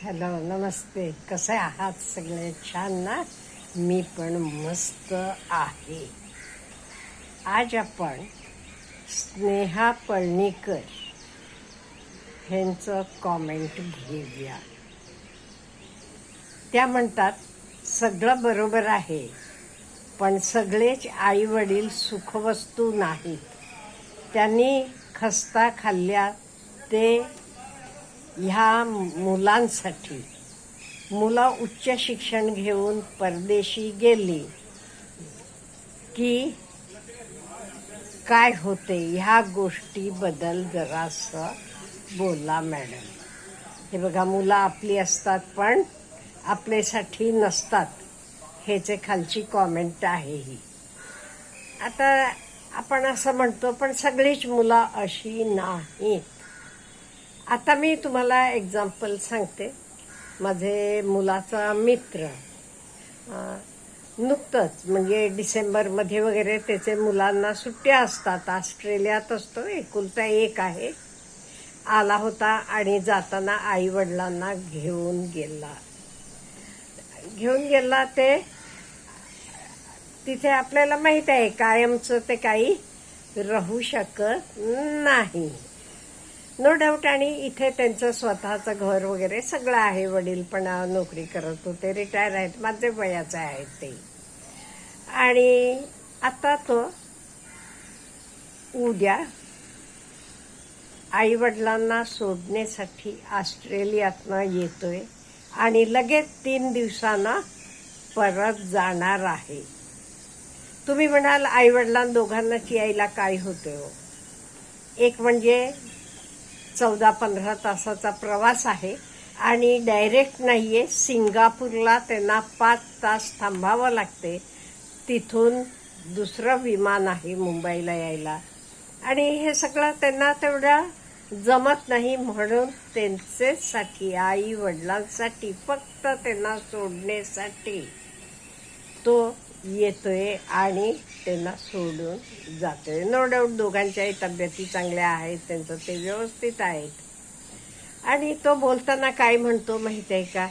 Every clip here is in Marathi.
हॅलो, नमस्ते. कसे आहात सगळे? छान ना? मी पण मस्त आहे. आज आपण स्नेहा पळणीकर ह्यांचं कॉमेंट घेऊया. त्या म्हणतात, सगळं बरोबर आहे, पण सगळेच आई वडील सुखवस्तू नाहीत. त्यांनी खस्ता खाल्ल्या ते ह्या मुलांसाठी. मुलं उच्च शिक्षण घेऊन परदेशी गेली की काय होते ह्या गोष्टीबद्दल जरासं बोला मॅडम. हे बघा, मुलं आपली असतात पण आपल्यासाठी नसतात. ह्याचे खालची कॉमेंट आहे ही. आता आपण असं म्हणतो, पण सगळीच मुलं अशी नाहीत. आता मी तुम्हाला एक्झाम्पल सांगते. माझे मुलाचा मित्र नुकतंच म्हणजे डिसेंबरमध्ये वगैरे त्याचे मुलांना सुट्ट्या असतात. ऑस्ट्रेलियात असतो, एकुलता एक आहे. आला होता आणि जाताना आई वडिलांना घेऊन गेला. ते तिथे आपल्याला माहित आहे कायमचं ते काही राहू शकत नाही, नो डाऊट. आणि इथे त्यांचं स्वतःचं घर वगैरे सगळं आहे. वडील पण नोकरी करत होते, रिटायर आहेत, माझे वयाचे आहेत ते. आणि आता तो उद्या आई वडिलांना सोडण्यासाठी ऑस्ट्रेलियातनं येतोय आणि लगेच 3 दिवसानं परत जाणार आहे. तुम्ही म्हणाल, आई वडिलांना दोघांनाच यायला काय होतं हो? एक म्हणजे 14-15 तासाचा प्रवास आहे आणि डायरेक्ट नाहीये. सिंगापूरला त्यांना 5 तास थांबावं लागते. तिथून दुसरं विमान आहे मुंबईला यायला. आणि हे सगळं त्यांना तेवढं जमत नाही. म्हणून त्यांच्यासाठी, आई वडिलांसाठी, फक्त त्यांना सोडण्यासाठी तो येतोय आणि त्यांना सोडून जातोय. नो डाऊट दोघांच्याही तब्येती चांगल्या आहेत, त्यांचं ते व्यवस्थित आहेत. आणि तो बोलताना काय म्हणतो माहिती आहे का?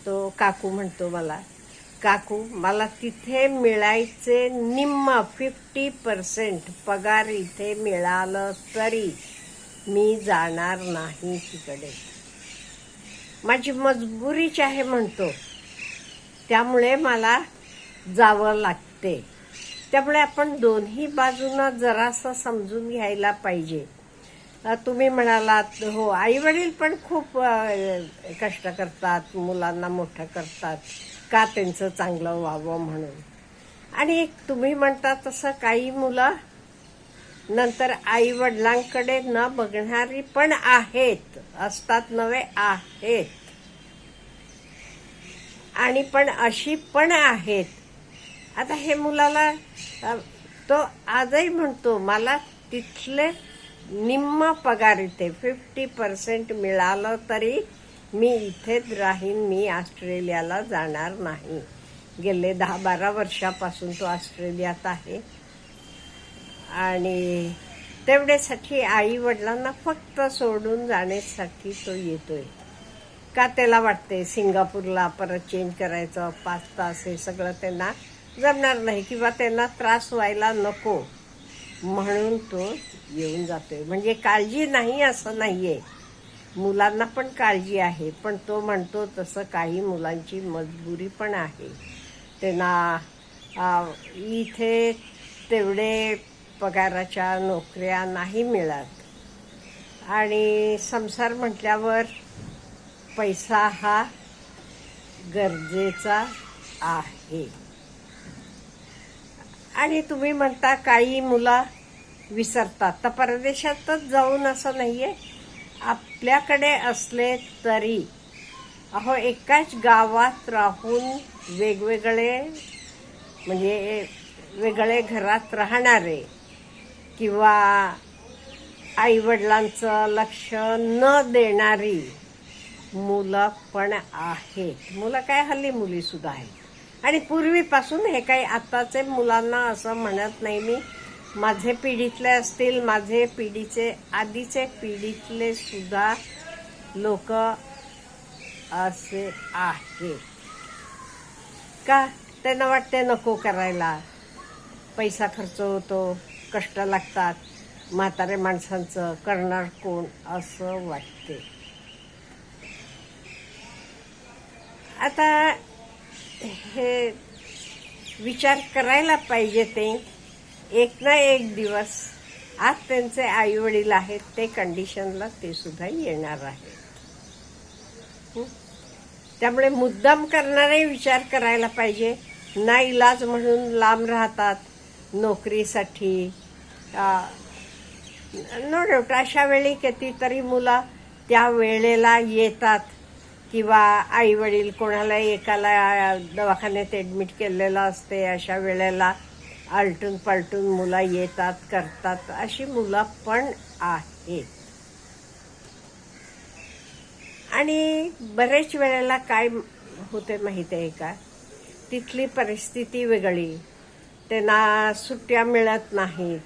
तो काकू म्हणतो, मला तिथे मिळायचे निम्म 50% पगार इथे मिळालं तरी मी जाणार नाही तिकडे. माझी मजबुरीच आहे म्हणतो, त्यामुळे मला जावं लागते. त्यामुळे आपण दोन्ही बाजूनं जरासं समजून घ्यायला पाहिजे. तुम्ही म्हणालात, हो, आई वडील पण खूप कष्ट करतात, मुलांना मोठं करतात का त्यांचं चांगलं व्हावं म्हणून. आणि तुम्ही म्हणता तसं काही मुलं नंतर आई वडिलांकडे न बघणारी पण आहेत, असतात नव्हे, आहेत. आणि पण अशी पण आहेत. आता हे मुलाला तो आजही म्हणतो, मला तिथले निम्म पगार इथे 50% मिळालं तरी मी इथेच राहीन, मी ऑस्ट्रेलियाला जाणार नाही. गेले 10-12 वर्षापासून तो ऑस्ट्रेलियात आहे. आणि तेवढ्यासाठी आई वडिलांना फक्त सोडून जाण्यासाठी तो येतोय. का त्याला वाटते सिंगापूरला परत चेंज करायचं, 5 तास, हे सगळं त्यांना जमणार नाही किंवा त्यांना त्रास व्हायला नको म्हणून तो येऊन जातोय. म्हणजे काळजी नाही असं नाहीये, मुलांना पण काळजी आहे. पण तो म्हणतो तसं काही मुलांची मजबुरी पण आहे. त्यांना इथे तेवढे पगाराच्या नोकऱ्या नाही मिळत. आणि संसार म्हटल्यावर पैसा हा गरजेचा आहे. आणि तुम्ही म्हणता काही मुलं विसरतात, तर परदेशातच जाऊन असं नाहीये, आपल्याकडे असले तरी एकाच गावात राहून वेगवेगळे म्हणजे वेगळे घरात राहणारे किंवा आई वडिलांचं लक्ष न देणारी मुलं पण आहेत. मुलं काय, हल्ली मुली सुद्धा आहेत. आणि पूर्वीपासून हे काही आताचे मुलांना असं म्हणत नाही मी. माझे पिढीतले असतील, माझे पिढीचे आधीचे पिढीतले सुद्धा लोक असे आहे का? त्यांना वाटते नको करायला, पैसा खर्च होतो, कष्ट लागतात, म्हातारे माणसांचं करणार कोण असं वाटते. आता हे विचार करायला पाहिजे. ते एक ना एक दिवस आज त्यांचे आई वडील आहेत, ते कंडिशनला ते सुद्धा येणार आहेत. त्यामुळे मुद्दाम करणारे विचार करायला पाहिजे. नाईलाज म्हणून लांब राहतात नोकरीसाठी. नो डाऊट अशा वेळी कितीतरी मुलं त्या वेळेला येतात, किंवा आई वडील कोणाला एकाला दवाखान्यात ॲडमिट केलेलं असते, अशा वेळेला आलटून पालटून मुलं येतात, करतात. अशी मुलं पण आहेत. आणि बरेच वेळेला काय होते माहिती आहे का, तिथली परिस्थिती वेगळी, त्यांना सुट्ट्या मिळत नाहीत,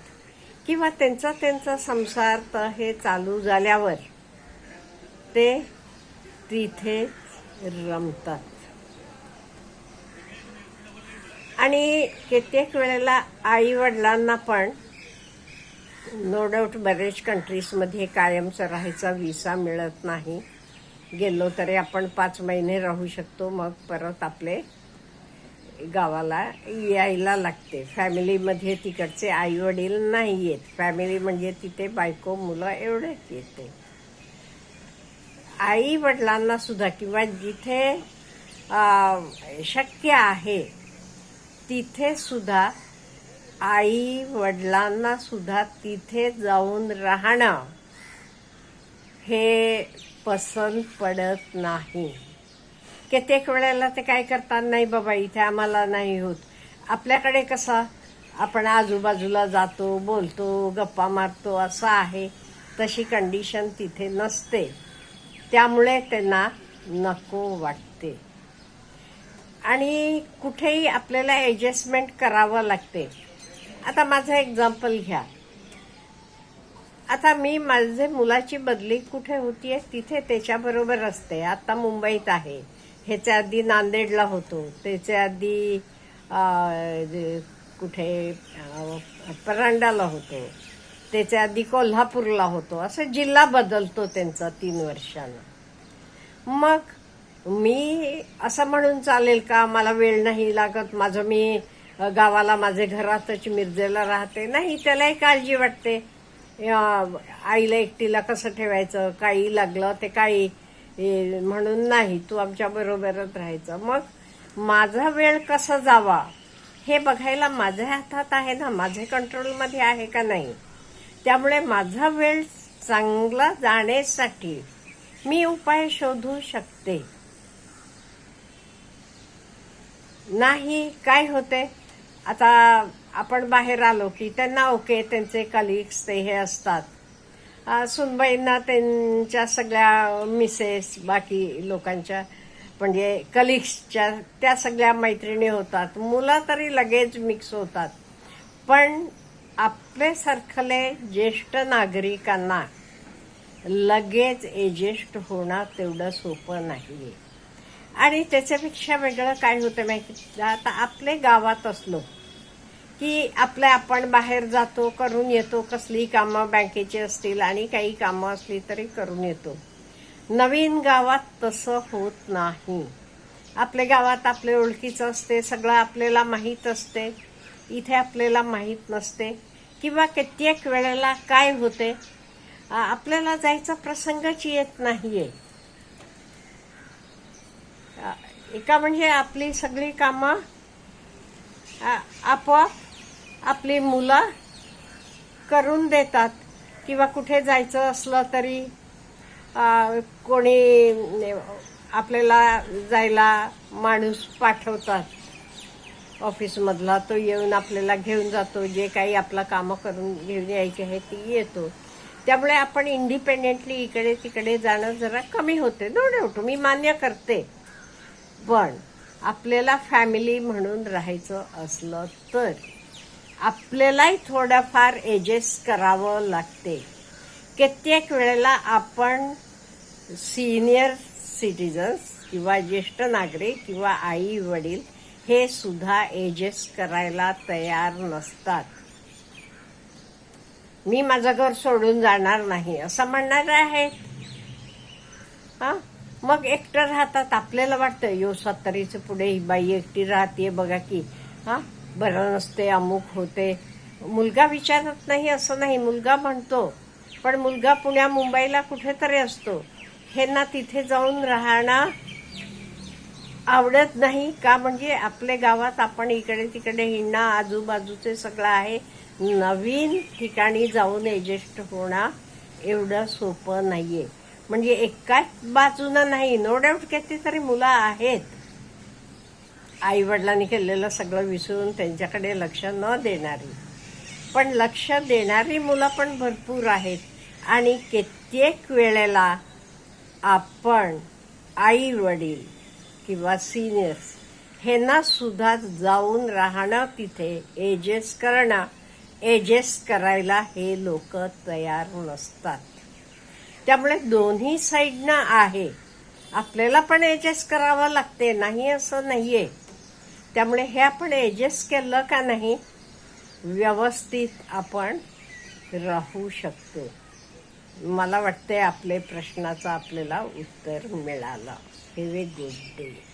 किंवा त्यांचा संसार तर हे चालू झाल्यावर ते तिथे रमतात. आणि कित्येक वेळेला आई वडिलांना पण नो डाऊट बरेच कंट्रीजमध्ये कायमचा राहायचा विसा मिळत नाही. गेलो तरी आपण 5 महिने राहू शकतो, मग परत आपले गावाला यायला लागते. फॅमिलीमध्ये तिकडचे आई वडील नाही येत. फॅमिली म्हणजे तिथे बायको मुलं एवढेच येते. आई वडिलांना सुद्धा, किंवा जिथे शक्य आहे तिथे सुद्धा आई वडिलांना सुद्धा तिथे जाऊन राहणं हे पसंत पडत नाही. कित्येक वेळेला ते काय करतात, नाही बाबा इथे आम्हाला नाही होत. आपल्याकडे कसं आपण आजूबाजूला जातो, बोलतो, गप्पा मारतो, असं आहे. तशी कंडिशन तिथे नसते. त्यामुळे त्यांना नको वाटते आणि कुठेही आपल्याला ॲडजस्टमेंट करावं लागते. आता माझं एक्झाम्पल घ्या. आता मी माझे मुलाची बदली कुठे होतीये तिथे त्याच्याबरोबर असते. आता मुंबईत आहे, ह्याच्या आधी नांदेडला होतो, त्याच्या आधी कुठे परांडाला होतो, त्याच्या आधी कोल्हापूरला होतो. असं जिल्हा बदलतो त्यांचा 3 वर्षानं. मग मी असं म्हणून चालेल का मला वेळ नाही लागत, माझं मी गावाला माझे घरातच मिरजेला राहते? नाही, त्यालाही काळजी वाटते. आईला एकटीला कसं ठेवायचं, काही लागलं ते काही म्हणून नाही, तू आमच्या बरोबरच राहायचं. मग माझा वेळ कसा जावा हे बघायला माझ्या हातात आहे ना, माझे कंट्रोलमध्ये आहे का नाही. त्यामुळे माझा वेळ चांगला जाण्यासाठी मी उपाय शोधू शकते. नाही काय होते, आता आपण बाहेर आलो की त्यांना ओके, त्यांचे कलिग्स ते हे असतात. सुनबाईंना त्यांच्या सगळ्या मिसेस, बाकी लोकांच्या म्हणजे कलिग्सच्या त्या सगळ्या मैत्रिणी होतात. मुलं तरी लगेच मिक्स होतात. पण आपल्यासारखले ज्येष्ठ नागरिकांना लगेच एडजस्ट होणं तेवढं सोपं नाही. आणि त्याच्यापेक्षा वेगळं काय होतं माहिती, आता आपले गावात असलो की आपण बाहेर जातो, करून येतो, कसली कामं बँकेची असतील आणि काही कामं असली तरी करून येतो. नवीन गावात तसं होत नाही. आपल्या गावात आपले ओळखीचं असते, सगळं आपल्याला माहीत असते. इथे आपल्याला माहीत नसते, किंवा कित्येक वेळेला काय होते, आपल्याला जायचा प्रसंगच येत नाहीये. एका म्हणजे आपली सगळी कामं आपोआप आपली मुलं करून देतात, किंवा कुठे जायचं असलं तरी कोणी आपल्याला जायला माणूस पाठवतात ऑफिसमधला, तो येऊन आपल्याला घेऊन जातो. जे काही आपलं कामं करून घेऊन यायची आहे ती येतो. त्यामुळे आपण इंडिपेंडेंटली इकडे तिकडे जाणं जरा कमी होते. नो डाऊट मी मान्य करते. पण आपल्याला फॅमिली म्हणून राहायचं असलं तर आपल्यालाही थोडंफार ॲडजस्ट करावं लागते. कित्येक वेळेला आपण सिनियर सिटीजन्स किंवा ज्येष्ठ नागरिक किंवा आई वडील हे सुद्धा एडजस्ट करायला तयार नसतात. मी माझं घर सोडून जाणार नाही असं म्हणणारे आहेत. हा, मग एकटं राहतात. आपल्याला वाटतं यो 70च्या पुढे ही बाई एकटी राहते बघा की, हा बरं नसते, अमुक होते. मुलगा विचारत नाही असं नाही, मुलगा म्हणतो, पण मुलगा पुण्या मुंबईला कुठेतरी असतो. हे ना तिथे जाऊन राहणं आवडत नाही का? म्हणजे आपल्या गावात आपण इकडे तिकडे हिंडणं, आजूबाजूचे सगळं आहे. नवीन ठिकाणी जाऊन एडजस्ट होणं एवढं सोपं नाहीये. म्हणजे एकाच बाजूनं नाही, नो डाऊट कितीतरी मुलं आहेत आई वडिलांनी केलेलं सगळं विसरून त्यांच्याकडे लक्ष न देणारी, पण लक्ष देणारी मुलं पण भरपूर आहेत. आणि कित्येक वेळेला आपण आई वडील किंवा सिनियर्स ह्यांना सुद्धा जाऊन राहणं, तिथे एडजस्ट करणं, एडजस्ट करायला हे लोक तयार नसतात. त्यामुळे दोन्ही साईडनं आहे. आपल्याला पण एडजस्ट करावं लागते, नाही असं नाहीये. त्यामुळे हे आपण एडजस्ट केलं का नाही, व्यवस्थित आपण राहू शकतो. मला वाटते आपले प्रश्नाचं आपल्याला उत्तर मिळालं. Have a good day.